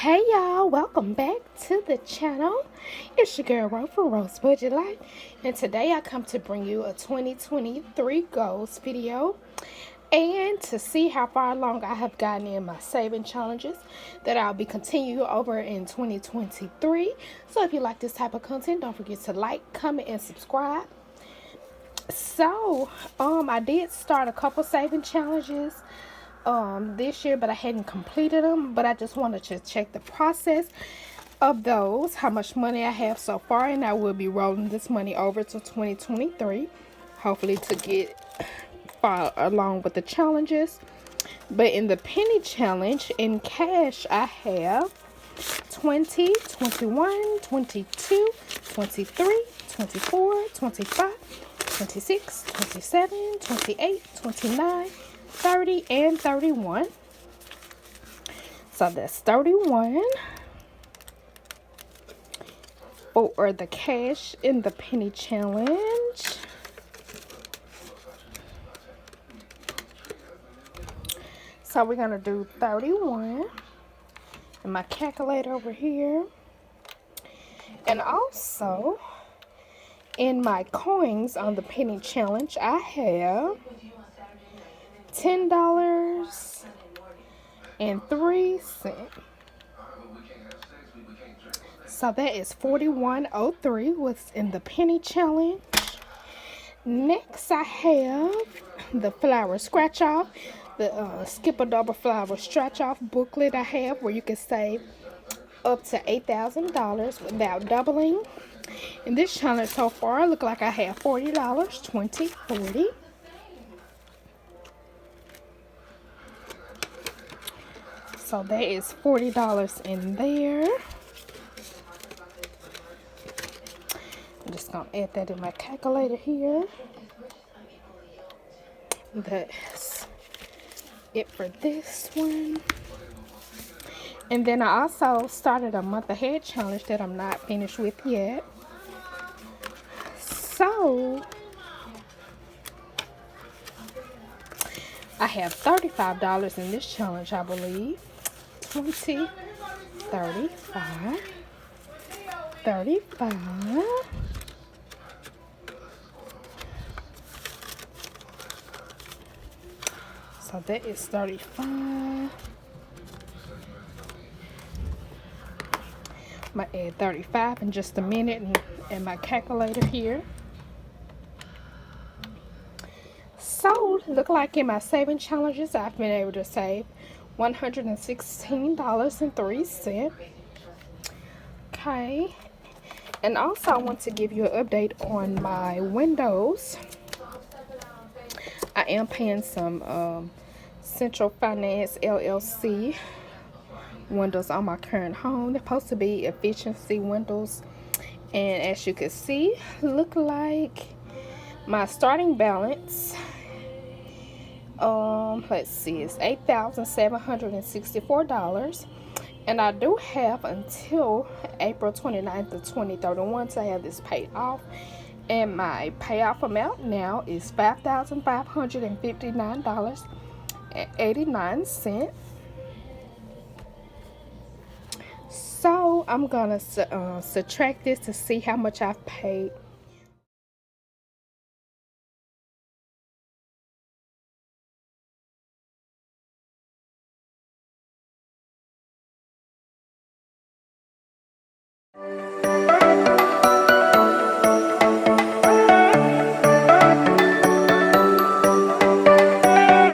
Hey y'all, welcome back to the channel. It's your girl Referral's Budget Life, and today I come to bring you a 2023 goals video and to see how far along I have gotten in my saving challenges that I'll be continuing over in 2023. So if you like this type of content, don't forget to like, comment, and subscribe. So I did start a couple saving challenges this year, but I hadn't completed them. But I just wanted to check the process of those, how much money I have so far, and I will be rolling this money over to 2023, hopefully to get far along with the challenges. But in the penny challenge, in cash, I have 20, 21, 22, 23, 24, 25, 26, 27, 28, 29, 30, and 31. So that's 31 for the cash in the penny challenge. So we're going to do 31 in my calculator over here. And also in my coins on the penny challenge, I have $10.03. So that is 41.03 was in the penny challenge. Next I have the flower scratch off, the skip a double flower scratch off booklet I have, where you can save up to $8,000 without doubling. In this challenge so far, look like I have $40, 20, 40. So that is $40 in there. I'm just going to add that in my calculator here. That's it for this one. And then I also started a month ahead challenge that I'm not finished with yet. So I have $35 in this challenge, I believe. 20, 35, 35. So that is 35. I'm going to add 35 in just a minute in my calculator here. So, look like in my saving challenges, I've been able to save $116.03. Okay. And also, I want to give you an update on my windows. I am paying some Central Finance LLC windows on my current home. They're supposed to be efficiency windows. And as you can see, look like my starting balance, let's see, it's $8,764. And I do have until April 29th of 2031 to have this paid off. And my payoff amount now is $5,559.89. So I'm gonna subtract this to see how much I've paid